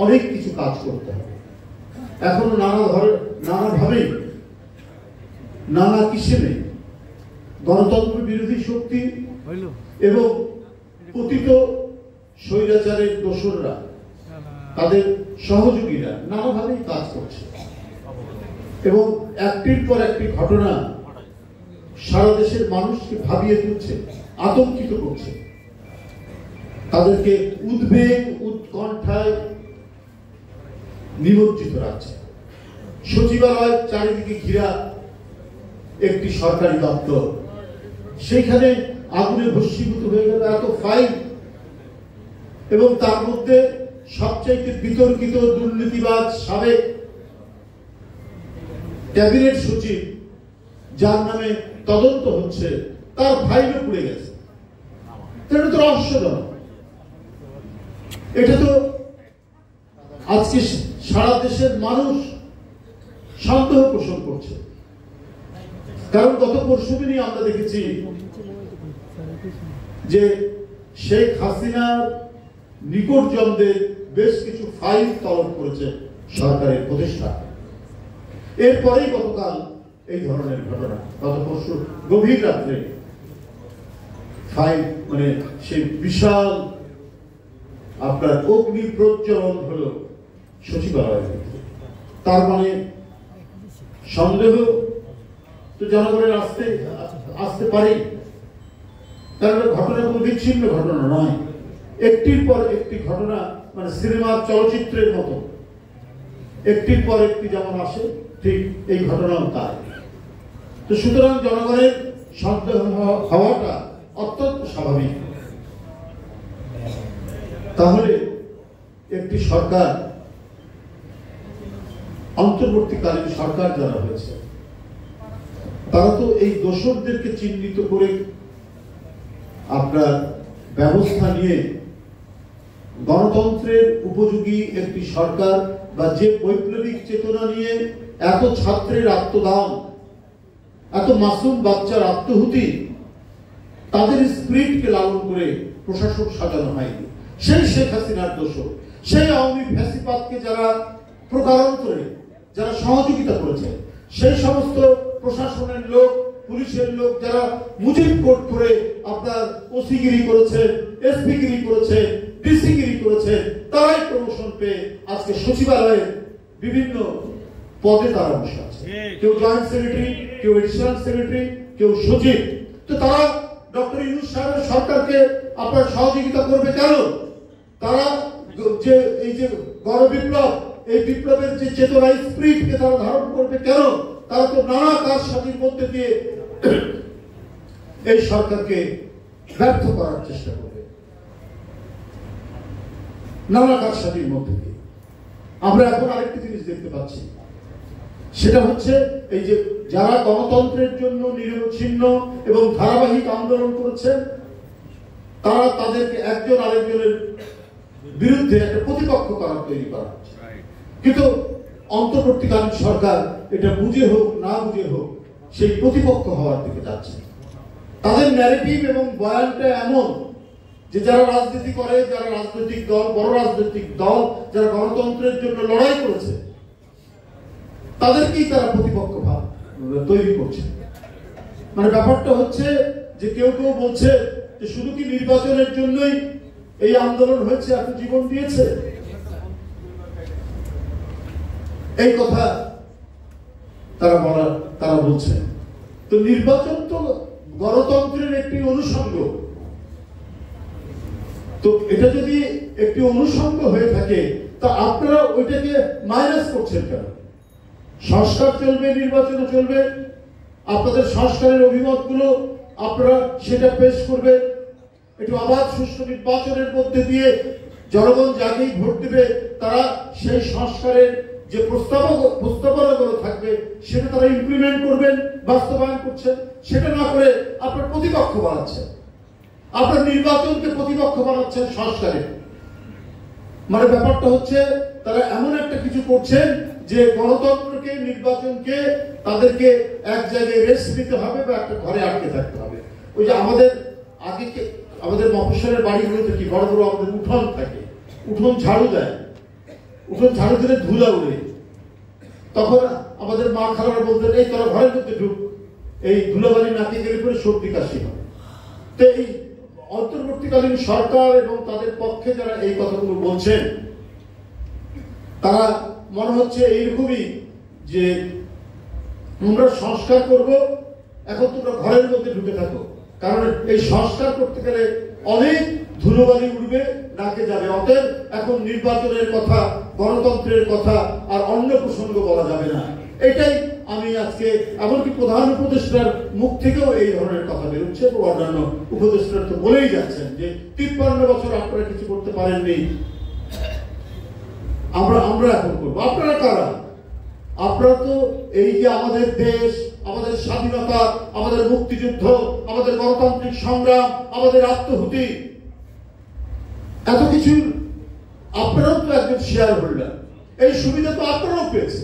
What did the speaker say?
অনেক কিছু কাজ করতে হবে। এখনো নানাভাবে নানা কিসেমে গণতন্ত্র বিরোধী শক্তি এবং পতিত স্বৈরাচারের দোসররা, তাদের সহযোগীরা নানাভাবেই কাজ করছে এবং একটির পর একটি ঘটনা সারা দেশের মানুষকে ভাবিয়ে তুলছে, আতঙ্কিত করছে, তাদেরকে উদ্বেগ উৎকণ্ঠায় নিমজ্জিত রাখছে। সচিবালয় চারিদিকে ঘিরা একটি সরকারি দপ্তর, সেইখানে আগুনে ভস্মীভূত হয়ে গেল এত ফাইল, এবং তার মধ্যে সবচাইতে বিতর্কিত দুর্নীতিবাজ সাবেক ক্যাবিনেট সচিব, যার নামে তদন্ত হচ্ছে, তার ফাইলও পুড়ে গেছে। এটা তো রহস্যজনক। এটা তো আজকে সারা দেশের মানুষ সন্দেহ পোষণ করছে, কারণ গত পরশুদিনই আমরা দেখেছি যে শেখ হাসিনার নিকটজনদের বেশ কিছু ফাইল তলব করেছে সরকারের প্রতিষ্ঠান। এরপরেই গতকাল এই ধরনের ঘটনা, গত পরশু গভীর রাত্রে ফাইল, মানে সেই বিশাল আপনার অগ্নি প্রজ্বলন হলো সচিবালয়ের ভিতরে। তার মানে সন্দেহ তো জনগণের আসতে পারে, কারণ ঘটনা কোনো বিচ্ছিন্ন ঘটনা নয়, একটির পর একটি ঘটনা, মানে সিনেমার চলচ্চিত্রের মতো একটির পর একটি যেমন আসে, ঠিক এই ঘটনাও তাই। তো সুতরাং জনগণের সন্দেহ হওয়াটা অত্যন্ত স্বাভাবিক। তাহলে একটি সরকার, অন্তর্বর্তীকালীন সরকার যারা হয়েছে, তারা তো এই দোষরদেরকে চিহ্নিত করে আপনার ব্যবস্থা নিয়ে গণতন্ত্রের উপযোগী একটি সরকার, বা যে বৈপ্লবিক চেতনা নিয়ে এত ছাত্রের আত্মদান, এত মাসুম বাচ্চার আত্মহুতি, তাদের স্পিরিটকে লালন করে প্রশাসন সাজানো হয়নি। সেই শেখ হাসিনার দোষর, সেই আওয়ামী ফ্যাসিবাদকে যারা প্রকারান্তরে যারা সহযোগিতা করেছে, সেই সমস্ত প্রশাসনের লোক, পুলিশের লোক যারা মুজিব কোড করে আপনার ওসিগিরি করেছে, এসপিগিরি করেছে, ডিসিগিরি করেছে, তারাই প্রমোশন পেয়ে আজকে সচিবালয়ের বিভিন্ন পদে তারা বসে আছে। কেউ জয়েন্ট সেক্রেটারি, কেউ এডিশনাল সেক্রেটারি, কেউ সচিব। তো তারা ডক্টর ইউনূস সাহেবের সরকারকে আপনার সহযোগিতা করবে কেন? তারা যে এই যে গণ বিপ্লব, এই বিপ্লবের যে চেতনা, স্পিরিটকে তারা ধারণ করবে কেন? তারা তো নানা কাজ সাথীর মধ্যে দিয়ে এই সরকারকে ব্যর্থ করার চেষ্টা করবে, নানা কাজ সাথীর মধ্যে দিয়ে। আমরা এখন আরেকটি জিনিস দেখতে পাচ্ছি, সেটা হচ্ছে এই যে যারা গণতন্ত্রের জন্য নিরবচ্ছিন্ন এবং ধারাবাহিক আন্দোলন করেছে, তারা তাদেরকে একজন আরেকজনের বিরুদ্ধে একটা প্রতিপক্ষ করার তৈরি করা হচ্ছে। কিন্তু অন্তর্বর্তীকালীন সরকার এটা বুঝে হোক না বুঝে হোক সেই প্রতিপক্ষ হওয়ার দিকে যাচ্ছে। তাদের ন্যারেটিভ এবং বয়ানটা এমন যে যারা রাজনীতি করে, যারা রাজনৈতিক দল, বড় রাজনৈতিক দল, যারা গণতন্ত্রের জন্য লড়াই করেছে, তাদেরকেই তারা প্রতিপক্ষ ভাব তৈরি করছে। মানে ব্যাপারটা হচ্ছে যে কেউ কেউ বলছে যে শুধু কি নির্বাচনের জন্যই এই আন্দোলন হয়েছে, এত জীবন দিয়েছে, এই কথা তারা বলছে। তো নির্বাচন তো গণতন্ত্রের একটি অনুষঙ্গ। তো এটা যদি একটি অনুষঙ্গ হয়ে থাকে, তা আপনারা ওইটাকে মাইনাস করছেন কেন? সংস্কার চলবে, নির্বাচন চলবে, আপনাদের সংস্কারের অভিমতগুলো আপনারা সেটা পেশ করবে, একটু অবাধ সুষ্ঠু নির্বাচনের মধ্যে দিয়ে জনগণ যাকেই ভোট দেবে তারা সেই সংস্কারের যে প্রস্তাবনাগুলো থাকবে সেটা তারা ইমপ্লিমেন্ট করবেন, বাস্তবায়ন করছেন। সেটা না করে আপনার প্রতিপক্ষ বানাচ্ছেন, আপনার নির্বাচনকে প্রতিপক্ষ বানাচ্ছেন সংস্কারে। মানে ব্যাপারটা হচ্ছে তারা এমন একটা কিছু করছেন যে গণতন্ত্রকে, নির্বাচনকে তাদেরকে এক জায়গায় রেস্ট দিতে হবে বা একটা ঘরে আটকে থাকতে হবে। ওই যে আমাদের মফস্বলের বাড়িগুলোতে কি বড় বড় আমাদের উঠোন থাকে, উঠোন ঝাড়ু দেয়, উঠোন ঝাড়ু দিলে ধুলা উড়ে, তখন আমাদের মা খালারা বলতেন এই তোরা ঘরের মধ্যে ঢুক, এই ধুলাবালি নাকি গেলে পরে সর্দি কাশি হয়। তো এই অন্তর্বর্তীকালীন সরকার এবং তাদের পক্ষে যারা এই কথাগুলো বলছেন, তারা মনে হচ্ছে এইরকমই যে তোমরা সংস্কার করব, এখন তোমরা ঘরের মধ্যে ঢুকে থাকো, কারণ এই সংস্কার করতে গেলে অনেক ধুলোবালি উঠবে, নাকে যাবে। অতএব এখন নির্বাচনের কথা, গণতন্ত্রের কথা আর অন্য প্রসঙ্গ বলা যাবে না। এটাই আমি আজকে, এমনকি প্রধান উপদেষ্টার মুখ থেকেও এই ধরনের কথা বেরোচ্ছে এবং অন্যান্য উপদেষ্টারা তো বলেই যাচ্ছেন যে 53 বছর আপনারা কিছু করতে পারেননি, আমরা এখন করবো। আপনারা কারা? আপনারা তো এই যে আমাদের দেশ, আমাদের স্বাধীনতা, আমাদের মুক্তিযুদ্ধ, আমাদের গণতান্ত্রিক সংগ্রাম, আমাদের আত্মহুতি, এত কিছু আপনারাও তো একজন শেয়ার হোল্ডার। এই সুবিধা তো আপনারাও পেয়েছে।